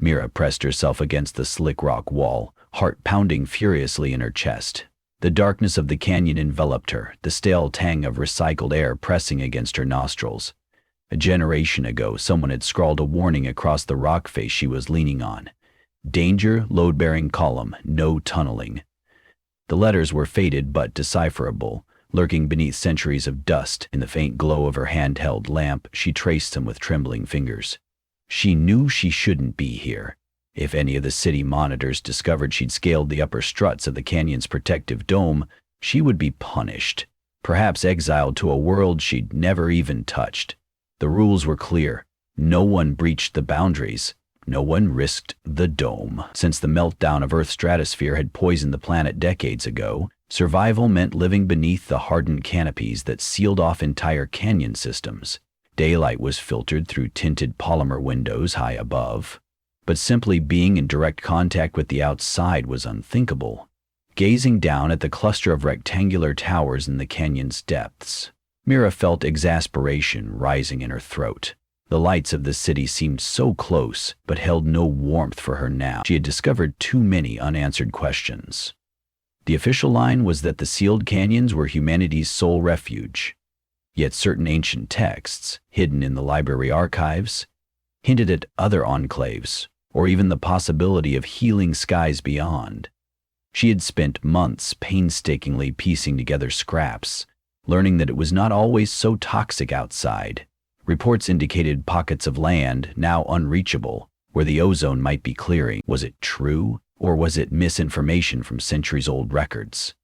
Mira pressed herself against the slick rock wall, heart pounding furiously in her chest. The darkness of the canyon enveloped her, the stale tang of recycled air pressing against her nostrils. A generation ago, someone had scrawled a warning across the rock face she was leaning on. Danger, load-bearing column, no tunneling. The letters were faded but decipherable, lurking beneath centuries of dust. In the faint glow of her handheld lamp, she traced them with trembling fingers. She knew she shouldn't be here. If any of the city monitors discovered she'd scaled the upper struts of the canyon's protective dome, she would be punished, perhaps exiled to a world she'd never even touched. The rules were clear. No one breached the boundaries. No one risked the dome. Since the meltdown of Earth's stratosphere had poisoned the planet decades ago, survival meant living beneath the hardened canopies that sealed off entire canyon systems. Daylight was filtered through tinted polymer windows high above. But simply being in direct contact with the outside was unthinkable. Gazing down at the cluster of rectangular towers in the canyon's depths, Mira felt exasperation rising in her throat. The lights of the city seemed so close, but held no warmth for her now. She had discovered too many unanswered questions. The official line was that the sealed canyons were humanity's sole refuge. Yet certain ancient texts, hidden in the library archives, hinted at other enclaves, or even the possibility of healing skies beyond. She had spent months painstakingly piecing together scraps, learning that it was not always so toxic outside. Reports indicated pockets of land, now unreachable, where the ozone might be clearing. Was it true, or was it misinformation from centuries-old records?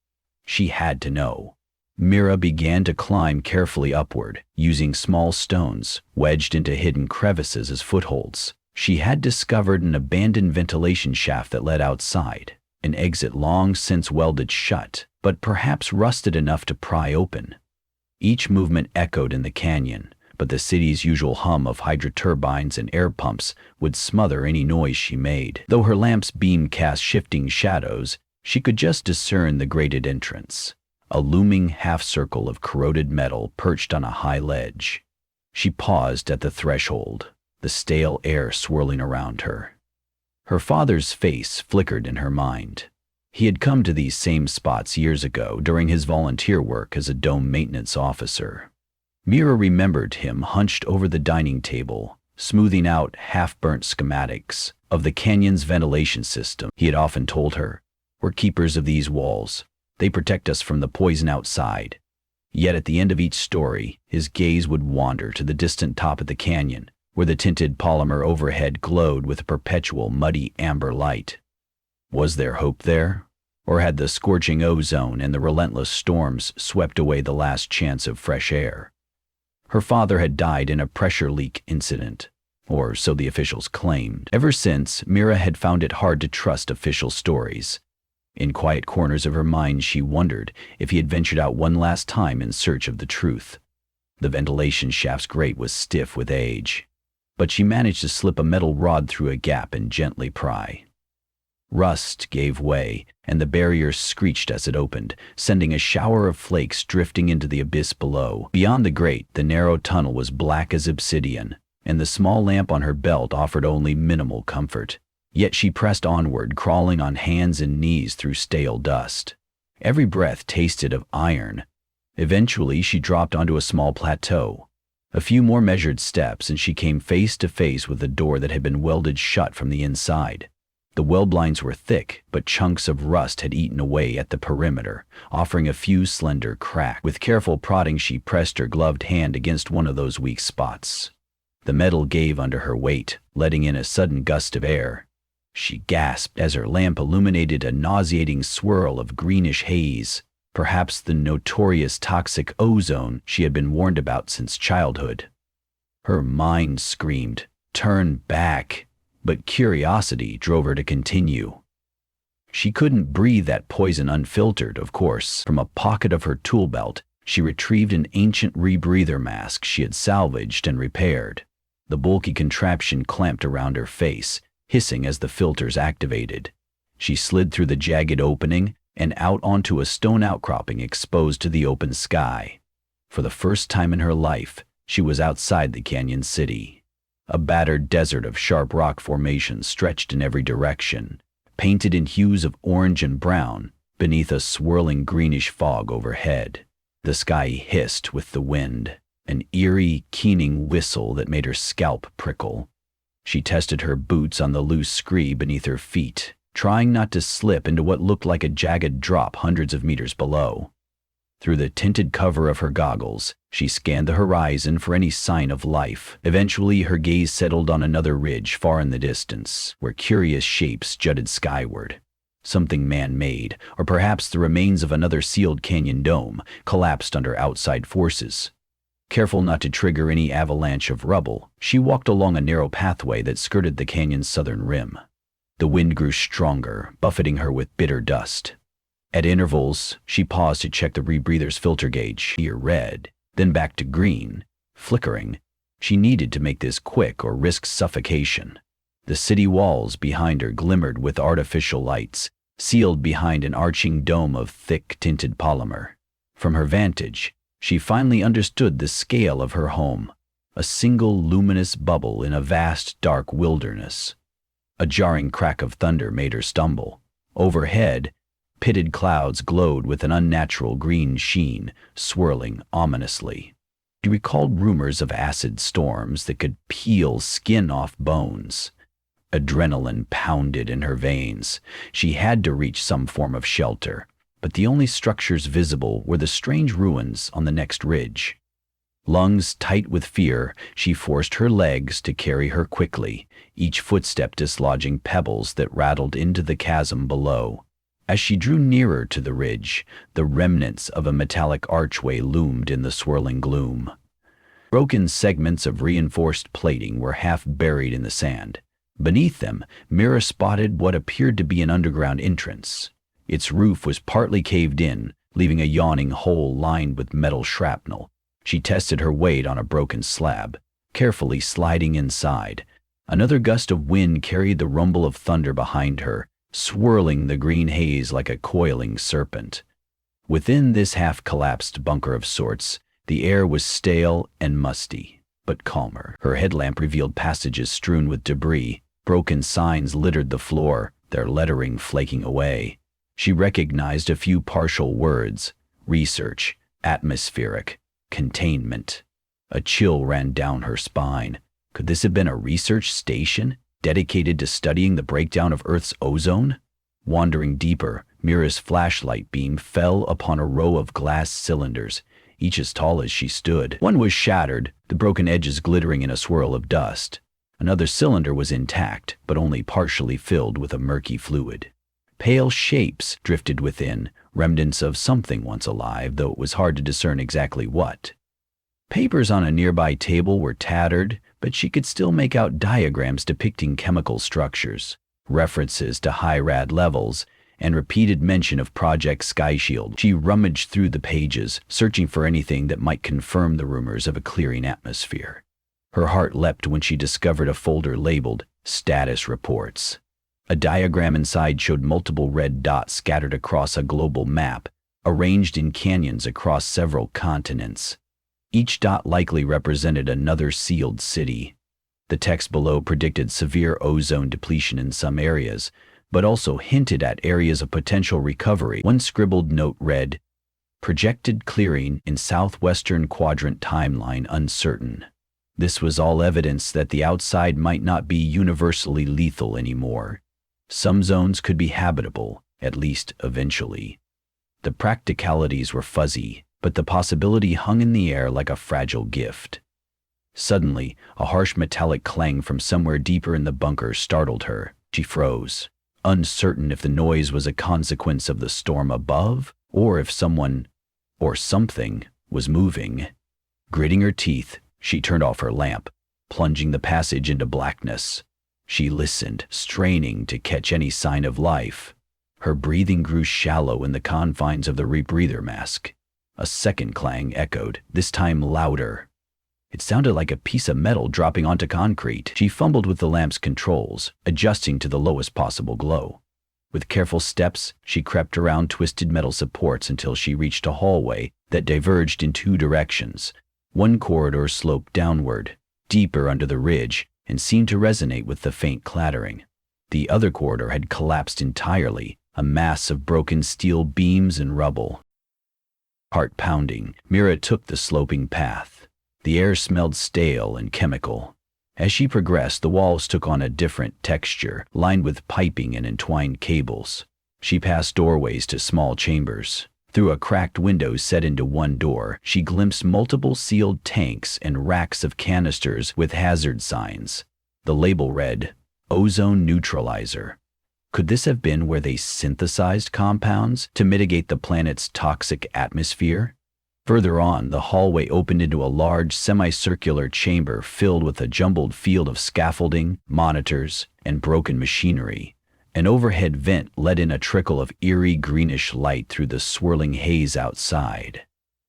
She had to know. Mira began to climb carefully upward, using small stones, wedged into hidden crevices as footholds. She had discovered an abandoned ventilation shaft that led outside, an exit long since welded shut, but perhaps rusted enough to pry open. Each movement echoed in the canyon, but the city's usual hum of hydroturbines and air pumps would smother any noise she made. Though her lamp's beam cast shifting shadows, she could just discern the grated entrance, a looming half-circle of corroded metal perched on a high ledge. She paused at the threshold, the stale air swirling around her. Her father's face flickered in her mind. He had come to these same spots years ago during his volunteer work as a dome maintenance officer. Mira remembered him hunched over the dining table, smoothing out half-burnt schematics of the canyon's ventilation system. He had often told her, "We're keepers of these walls. They protect us from the poison outside." Yet at the end of each story, his gaze would wander to the distant top of the canyon, where the tinted polymer overhead glowed with a perpetual muddy amber light. Was there hope there? Or had the scorching ozone and the relentless storms swept away the last chance of fresh air? Her father had died in a pressure leak incident, or so the officials claimed. Ever since, Mira had found it hard to trust official stories. In quiet corners of her mind, she wondered if he had ventured out one last time in search of the truth. The ventilation shaft's grate was stiff with age, but she managed to slip a metal rod through a gap and gently pry. Rust gave way, and the barrier screeched as it opened, sending a shower of flakes drifting into the abyss below. Beyond the grate, the narrow tunnel was black as obsidian, and the small lamp on her belt offered only minimal comfort. Yet she pressed onward, crawling on hands and knees through stale dust. Every breath tasted of iron. Eventually, she dropped onto a small plateau. A few more measured steps, and she came face to face with a door that had been welded shut from the inside. The weld blinds were thick, but chunks of rust had eaten away at the perimeter, offering a few slender cracks. With careful prodding, she pressed her gloved hand against one of those weak spots. The metal gave under her weight, letting in a sudden gust of air. She gasped as her lamp illuminated a nauseating swirl of greenish haze, perhaps the notorious toxic ozone she had been warned about since childhood. Her mind screamed, "Turn back!" But curiosity drove her to continue. She couldn't breathe that poison unfiltered, of course. From a pocket of her tool belt, she retrieved an ancient rebreather mask she had salvaged and repaired. The bulky contraption clamped around her face, hissing as the filters activated. She slid through the jagged opening and out onto a stone outcropping exposed to the open sky. For the first time in her life, she was outside the canyon city. A battered desert of sharp rock formations stretched in every direction, painted in hues of orange and brown beneath a swirling greenish fog overhead. The sky hissed with the wind, an eerie, keening whistle that made her scalp prickle. She tested her boots on the loose scree beneath her feet, trying not to slip into what looked like a jagged drop hundreds of meters below. Through the tinted cover of her goggles, she scanned the horizon for any sign of life. Eventually, her gaze settled on another ridge far in the distance, where curious shapes jutted skyward. Something man-made, or perhaps the remains of another sealed canyon dome, collapsed under outside forces. Careful not to trigger any avalanche of rubble, she walked along a narrow pathway that skirted the canyon's southern rim. The wind grew stronger, buffeting her with bitter dust. At intervals, she paused to check the rebreather's filter gauge, here red, then back to green, flickering. She needed to make this quick or risk suffocation. The city walls behind her glimmered with artificial lights, sealed behind an arching dome of thick, tinted polymer. From her vantage, she finally understood the scale of her home, a single luminous bubble in a vast, dark wilderness. A jarring crack of thunder made her stumble. Overhead, pitted clouds glowed with an unnatural green sheen, swirling ominously. She recalled rumors of acid storms that could peel skin off bones. Adrenaline pounded in her veins. She had to reach some form of shelter, but the only structures visible were the strange ruins on the next ridge. Lungs tight with fear, she forced her legs to carry her quickly, each footstep dislodging pebbles that rattled into the chasm below. As she drew nearer to the ridge, the remnants of a metallic archway loomed in the swirling gloom. Broken segments of reinforced plating were half buried in the sand. Beneath them, Mira spotted what appeared to be an underground entrance. Its roof was partly caved in, leaving a yawning hole lined with metal shrapnel. She tested her weight on a broken slab, carefully sliding inside. Another gust of wind carried the rumble of thunder behind her, swirling the green haze like a coiling serpent. Within this half-collapsed bunker of sorts, the air was stale and musty, but calmer. Her headlamp revealed passages strewn with debris. Broken signs littered the floor, their lettering flaking away. She recognized a few partial words: research, atmospheric, containment. A chill ran down her spine. Could this have been a research station dedicated to studying the breakdown of Earth's ozone? Wandering deeper, Mira's flashlight beam fell upon a row of glass cylinders, each as tall as she stood. One was shattered, the broken edges glittering in a swirl of dust. Another cylinder was intact, but only partially filled with a murky fluid. Pale shapes drifted within, remnants of something once alive, though it was hard to discern exactly what. Papers on a nearby table were tattered, but she could still make out diagrams depicting chemical structures, references to high-rad levels, and repeated mention of Project Sky Shield. She rummaged through the pages, searching for anything that might confirm the rumors of a clearing atmosphere. Her heart leapt when she discovered a folder labeled Status Reports. A diagram inside showed multiple red dots scattered across a global map, arranged in canyons across several continents. Each dot likely represented another sealed city. The text below predicted severe ozone depletion in some areas, but also hinted at areas of potential recovery. One scribbled note read, "Projected clearing in southwestern quadrant timeline uncertain." This was all evidence that the outside might not be universally lethal anymore. Some zones could be habitable, at least eventually. The practicalities were fuzzy, but the possibility hung in the air like a fragile gift. Suddenly, a harsh metallic clang from somewhere deeper in the bunker startled her. She froze, uncertain if the noise was a consequence of the storm above, or if someone, or something, was moving. Gritting her teeth, she turned off her lamp, plunging the passage into blackness. She listened, straining to catch any sign of life. Her breathing grew shallow in the confines of the rebreather mask. A second clang echoed, this time louder. It sounded like a piece of metal dropping onto concrete. She fumbled with the lamp's controls, adjusting to the lowest possible glow. With careful steps, she crept around twisted metal supports until she reached a hallway that diverged in two directions. One corridor sloped downward, deeper under the ridge, and seemed to resonate with the faint clattering. The other corridor had collapsed entirely, a mass of broken steel beams and rubble. Heart pounding, Mira took the sloping path. The air smelled stale and chemical. As she progressed, the walls took on a different texture, lined with piping and entwined cables. She passed doorways to small chambers. Through a cracked window set into one door, she glimpsed multiple sealed tanks and racks of canisters with hazard signs. The label read, "Ozone Neutralizer." Could this have been where they synthesized compounds to mitigate the planet's toxic atmosphere? Further on, the hallway opened into a large semicircular chamber filled with a jumbled field of scaffolding, monitors, and broken machinery. An overhead vent let in a trickle of eerie greenish light through the swirling haze outside.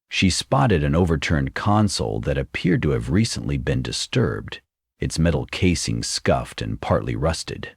She spotted an overturned console that appeared to have recently been disturbed, its metal casing scuffed and partly rusted.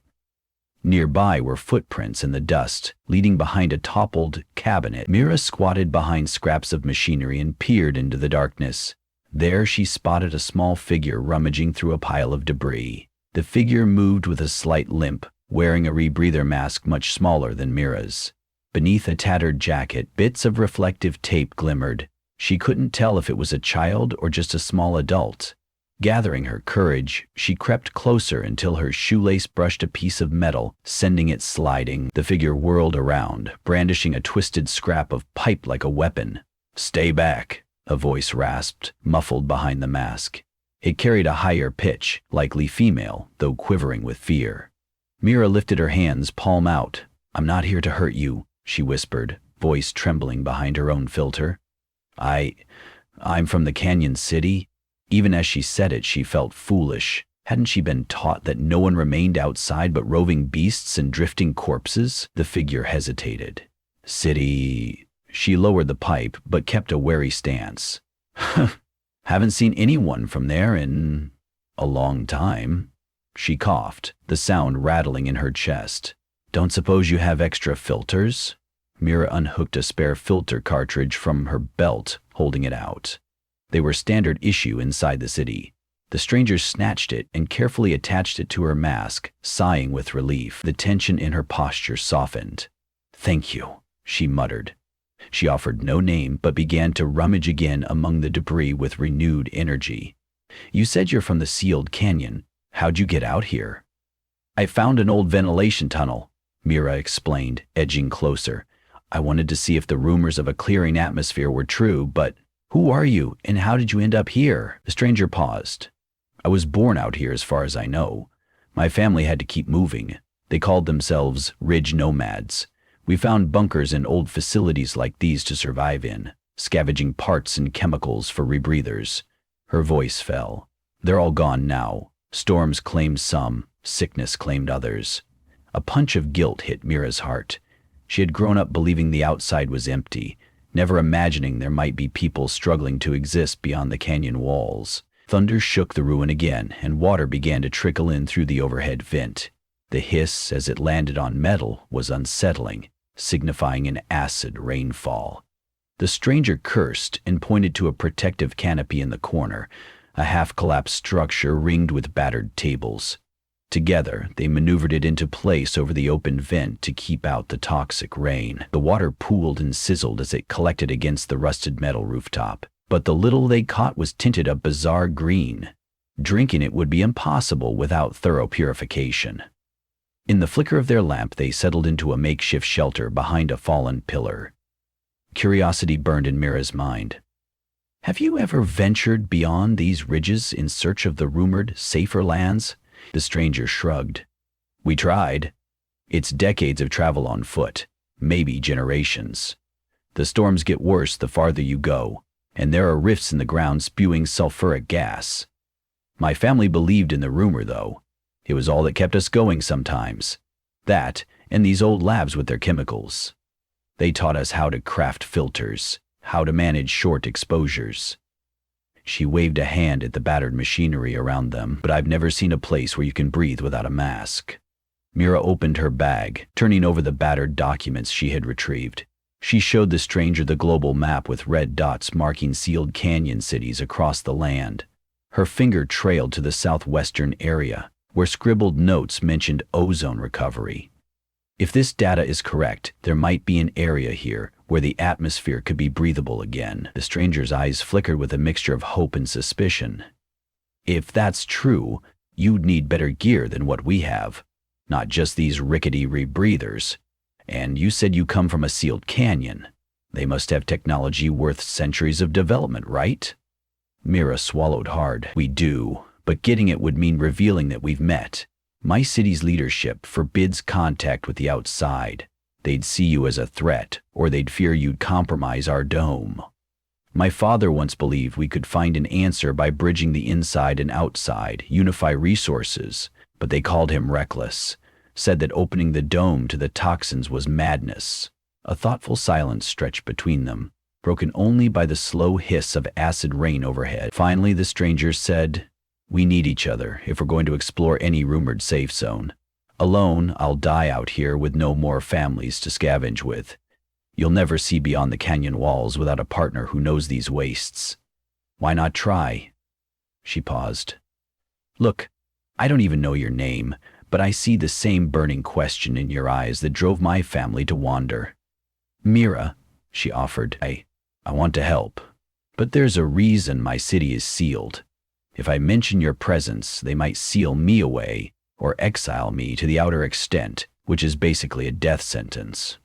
Nearby were footprints in the dust, leading behind a toppled cabinet. Mira squatted behind scraps of machinery and peered into the darkness. There she spotted a small figure rummaging through a pile of debris. The figure moved with a slight limp, wearing a rebreather mask much smaller than Mira's. Beneath a tattered jacket, bits of reflective tape glimmered. She couldn't tell if it was a child or just a small adult. Gathering her courage, she crept closer until her shoelace brushed a piece of metal, sending it sliding. The figure whirled around, brandishing a twisted scrap of pipe like a weapon. "Stay back," a voice rasped, muffled behind the mask. It carried a higher pitch, likely female, though quivering with fear. Mira lifted her hands, palm out. "I'm not here to hurt you," she whispered, voice trembling behind her own filter. I'm from the Canyon City." Even as she said it, she felt foolish. Hadn't she been taught that no one remained outside but roving beasts and drifting corpses? The figure hesitated. "City..." She lowered the pipe, but kept a wary stance. "Haven't seen anyone from there in a long time." She coughed, the sound rattling in her chest. "Don't suppose you have extra filters?" Mira unhooked a spare filter cartridge from her belt, holding it out. They were standard issue inside the city. The stranger snatched it and carefully attached it to her mask, sighing with relief. The tension in her posture softened. "Thank you," she muttered. She offered no name but began to rummage again among the debris with renewed energy. "You said you're from the sealed canyon. How'd you get out here?" "I found an old ventilation tunnel," Mira explained, edging closer. "I wanted to see if the rumors of a clearing atmosphere were true, but who are you, and how did you end up here?" The stranger paused. "I was born out here as far as I know. My family had to keep moving. They called themselves ridge nomads. We found bunkers and old facilities like these to survive in, scavenging parts and chemicals for rebreathers." Her voice fell. "They're all gone now. Storms claimed some, sickness claimed others." A punch of guilt hit Mira's heart. She had grown up believing the outside was empty, never imagining there might be people struggling to exist beyond the canyon walls. Thunder shook the ruin again, and water began to trickle in through the overhead vent. The hiss as it landed on metal was unsettling, signifying an acid rainfall. The stranger cursed and pointed to a protective canopy in the corner, a half-collapsed structure ringed with battered tables. Together, they maneuvered it into place over the open vent to keep out the toxic rain. The water pooled and sizzled as it collected against the rusted metal rooftop, but the little they caught was tinted a bizarre green. Drinking it would be impossible without thorough purification. In the flicker of their lamp, they settled into a makeshift shelter behind a fallen pillar. Curiosity burned in Mira's mind. "Have you ever ventured beyond these ridges in search of the rumored safer lands?" The stranger shrugged. "We tried. It's decades of travel on foot, maybe generations. The storms get worse the farther you go, and there are rifts in the ground spewing sulfuric gas. My family believed in the rumor, though. It was all that kept us going sometimes. That, and these old labs with their chemicals. They taught us how to craft filters, how to manage short exposures." She waved a hand at the battered machinery around them. "But I've never seen a place where you can breathe without a mask." Mira opened her bag, turning over the battered documents she had retrieved. She showed the stranger the global map with red dots marking sealed canyon cities across the land. Her finger trailed to the southwestern area, where scribbled notes mentioned ozone recovery. If this data is correct, there might be an area here where the atmosphere could be breathable again. The stranger's eyes flickered with a mixture of hope and suspicion. If that's true, you'd need better gear than what we have, not just these rickety rebreathers. And you said you come from a sealed canyon. They must have technology worth centuries of development, right? Mira swallowed hard. We do, but getting it would mean revealing that we've met. My city's leadership forbids contact with the outside. They'd see you as a threat, or they'd fear you'd compromise our dome. My father once believed we could find an answer by bridging the inside and outside, unify resources, but they called him reckless, said that opening the dome to the toxins was madness. A thoughtful silence stretched between them, broken only by the slow hiss of acid rain overhead. Finally, the stranger said, "We need each other if we're going to explore any rumored safe zone. Alone, I'll die out here with no more families to scavenge with. You'll never see beyond the canyon walls without a partner who knows these wastes. Why not try?" She paused. "Look, I don't even know your name, but I see the same burning question in your eyes that drove my family to wander." "Mira," she offered, I want to help, but there's a reason my city is sealed. If I mention your presence, they might seal me away or exile me to the outer extent, which is basically a death sentence."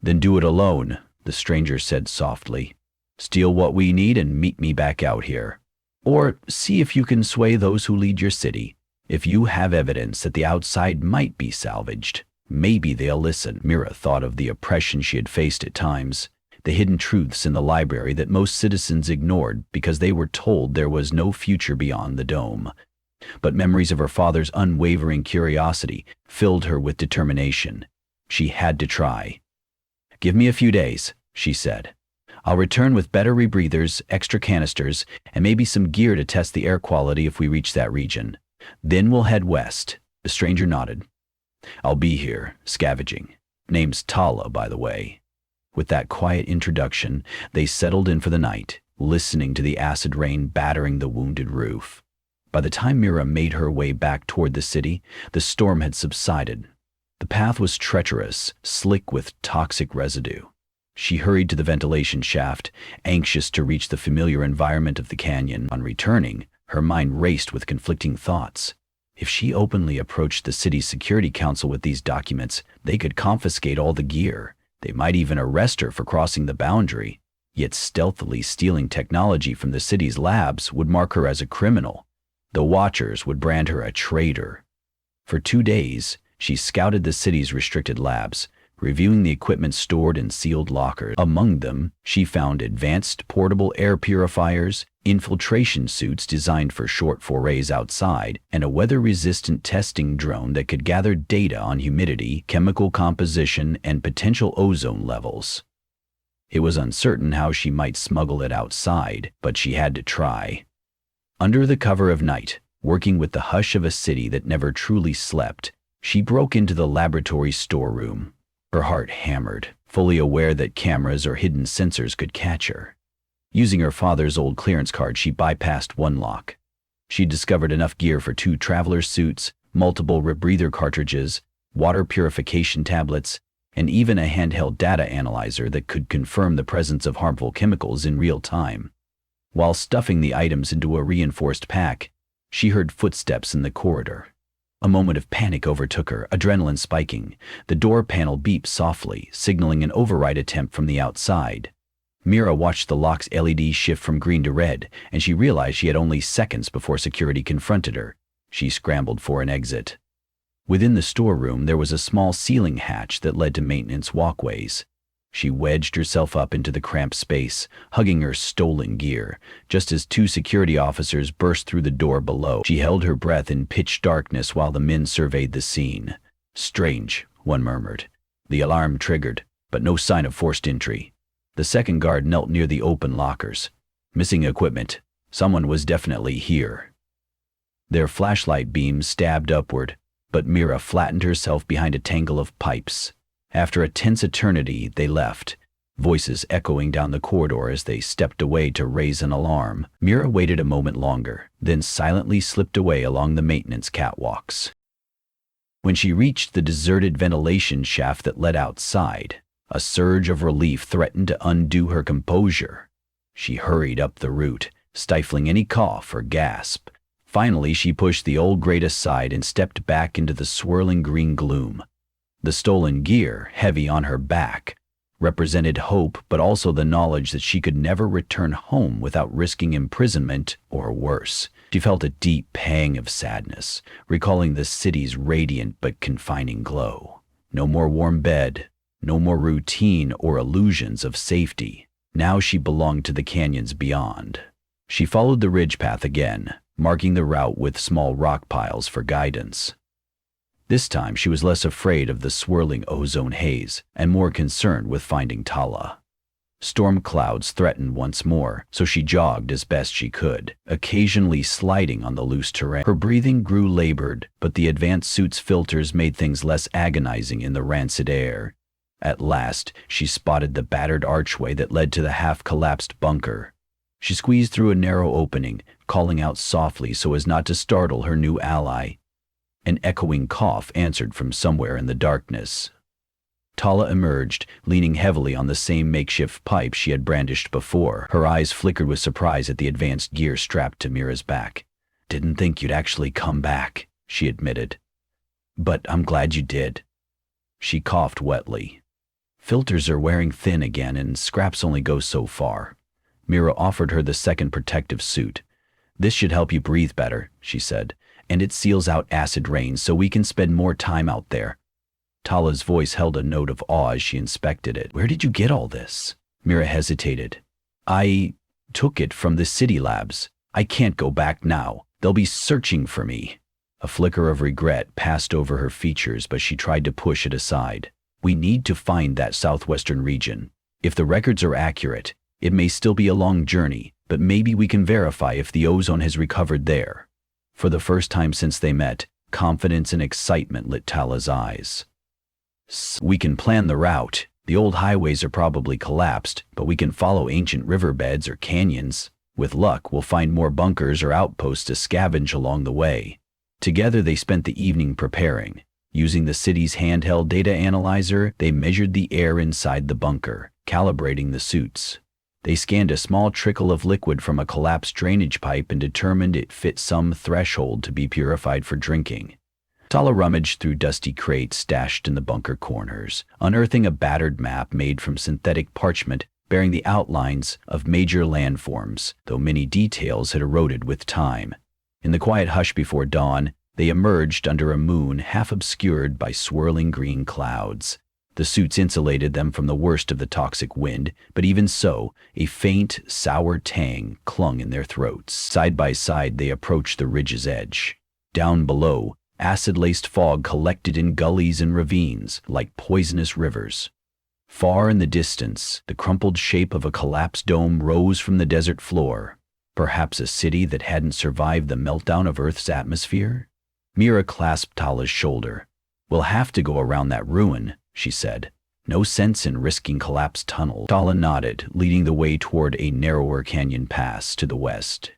"Then do it alone," the stranger said softly. "Steal what we need and meet me back out here. Or see if you can sway those who lead your city. If you have evidence that the outside might be salvaged, maybe they'll listen." Mira thought of the oppression she had faced at times, the hidden truths in the library that most citizens ignored because they were told there was no future beyond the dome. But memories of her father's unwavering curiosity filled her with determination. She had to try. "Give me a few days," she said. "I'll return with better rebreathers, extra canisters, and maybe some gear to test the air quality if we reach that region. Then we'll head west." The stranger nodded. "I'll be here, scavenging. Name's Tala, by the way." With that quiet introduction, they settled in for the night, listening to the acid rain battering the wounded roof. By the time Mira made her way back toward the city, the storm had subsided. The path was treacherous, slick with toxic residue. She hurried to the ventilation shaft, anxious to reach the familiar environment of the canyon. On returning, her mind raced with conflicting thoughts. If she openly approached the city's security council with these documents, they could confiscate all the gear. They might even arrest her for crossing the boundary. Yet stealthily stealing technology from the city's labs would mark her as a criminal. The Watchers would brand her a traitor. For 2 days, she scouted the city's restricted labs, reviewing the equipment stored in sealed lockers. Among them, she found advanced portable air purifiers, infiltration suits designed for short forays outside, and a weather-resistant testing drone that could gather data on humidity, chemical composition, and potential ozone levels. It was uncertain how she might smuggle it outside, but she had to try. Under the cover of night, working with the hush of a city that never truly slept, she broke into the laboratory storeroom. Her heart hammered, fully aware that cameras or hidden sensors could catch her. Using her father's old clearance card, she bypassed one lock. She discovered enough gear for 2 traveler suits, multiple rebreather cartridges, water purification tablets, and even a handheld data analyzer that could confirm the presence of harmful chemicals in real time. While stuffing the items into a reinforced pack, she heard footsteps in the corridor. A moment of panic overtook her, adrenaline spiking. The door panel beeped softly, signaling an override attempt from the outside. Mira watched the lock's LED shift from green to red, and she realized she had only seconds before security confronted her. She scrambled for an exit. Within the storeroom, there was a small ceiling hatch that led to maintenance walkways. She wedged herself up into the cramped space, hugging her stolen gear, just as 2 security officers burst through the door below. She held her breath in pitch darkness while the men surveyed the scene. "Strange," one murmured. The alarm triggered, but no sign of forced entry. The second guard knelt near the open lockers. "Missing equipment. Someone was definitely here." Their flashlight beams stabbed upward, but Mira flattened herself behind a tangle of pipes. After a tense eternity, they left, voices echoing down the corridor as they stepped away to raise an alarm. Mira waited a moment longer, then silently slipped away along the maintenance catwalks. When she reached the deserted ventilation shaft that led outside, a surge of relief threatened to undo her composure. She hurried up the route, stifling any cough or gasp. Finally, she pushed the old grate aside and stepped back into the swirling green gloom. The stolen gear, heavy on her back, represented hope, but also the knowledge that she could never return home without risking imprisonment or worse. She felt a deep pang of sadness, recalling the city's radiant but confining glow. No more warm bed, no more routine or illusions of safety. Now she belonged to the canyons beyond. She followed the ridge path again, marking the route with small rock piles for guidance. This time she was less afraid of the swirling ozone haze and more concerned with finding Tala. Storm clouds threatened once more, so she jogged as best she could, occasionally sliding on the loose terrain. Her breathing grew labored, but the advanced suit's filters made things less agonizing in the rancid air. At last, she spotted the battered archway that led to the half-collapsed bunker. She squeezed through a narrow opening, calling out softly so as not to startle her new ally. An echoing cough answered from somewhere in the darkness. Tala emerged, leaning heavily on the same makeshift pipe she had brandished before. Her eyes flickered with surprise at the advanced gear strapped to Mira's back. "Didn't think you'd actually come back," she admitted. "But I'm glad you did." She coughed wetly. "Filters are wearing thin again and scraps only go so far." Mira offered her the second protective suit. "This should help you breathe better," she said, "and it seals out acid rain so we can spend more time out there." Tala's voice held a note of awe as she inspected it. "Where did you get all this?" Mira hesitated. "I took it from the city labs. I can't go back now. They'll be searching for me." A flicker of regret passed over her features, but she tried to push it aside. "We need to find that southwestern region. If the records are accurate, it may still be a long journey, but maybe we can verify if the ozone has recovered there." For the first time since they met, confidence and excitement lit Tala's eyes. "We can plan the route. The old highways are probably collapsed, but we can follow ancient riverbeds or canyons. With luck, we'll find more bunkers or outposts to scavenge along the way." Together they spent the evening preparing. Using the city's handheld data analyzer, they measured the air inside the bunker, calibrating the suits. They scanned a small trickle of liquid from a collapsed drainage pipe and determined it fit some threshold to be purified for drinking. Tala rummaged through dusty crates stashed in the bunker corners, unearthing a battered map made from synthetic parchment bearing the outlines of major landforms, though many details had eroded with time. In the quiet hush before dawn, they emerged under a moon half obscured by swirling green clouds. The suits insulated them from the worst of the toxic wind, but even so, a faint, sour tang clung in their throats. Side by side, they approached the ridge's edge. Down below, acid-laced fog collected in gullies and ravines like poisonous rivers. Far in the distance, the crumpled shape of a collapsed dome rose from the desert floor. Perhaps a city that hadn't survived the meltdown of Earth's atmosphere? Mira clasped Tala's shoulder. "We'll have to go around that ruin," she said. "No sense in risking collapsed tunnels." Tala nodded, leading the way toward a narrower canyon pass to the west.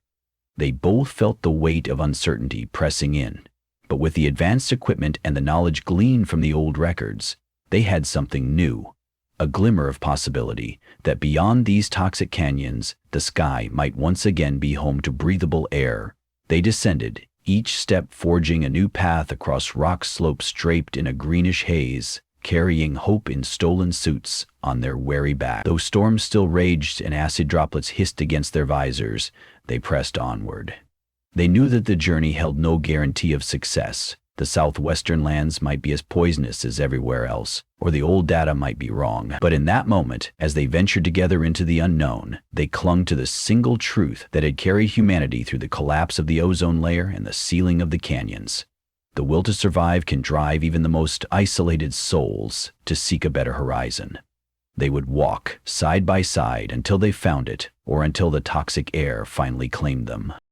They both felt the weight of uncertainty pressing in, but with the advanced equipment and the knowledge gleaned from the old records, they had something new, a glimmer of possibility that beyond these toxic canyons, the sky might once again be home to breathable air. They descended, each step forging a new path across rock slopes draped in a greenish haze, carrying hope in stolen suits on their weary back. Though storms still raged and acid droplets hissed against their visors, they pressed onward. They knew that the journey held no guarantee of success. The southwestern lands might be as poisonous as everywhere else, or the old data might be wrong. But in that moment, as they ventured together into the unknown, they clung to the single truth that had carried humanity through the collapse of the ozone layer and the sealing of the canyons. The will to survive can drive even the most isolated souls to seek a better horizon. They would walk side by side until they found it, or until the toxic air finally claimed them.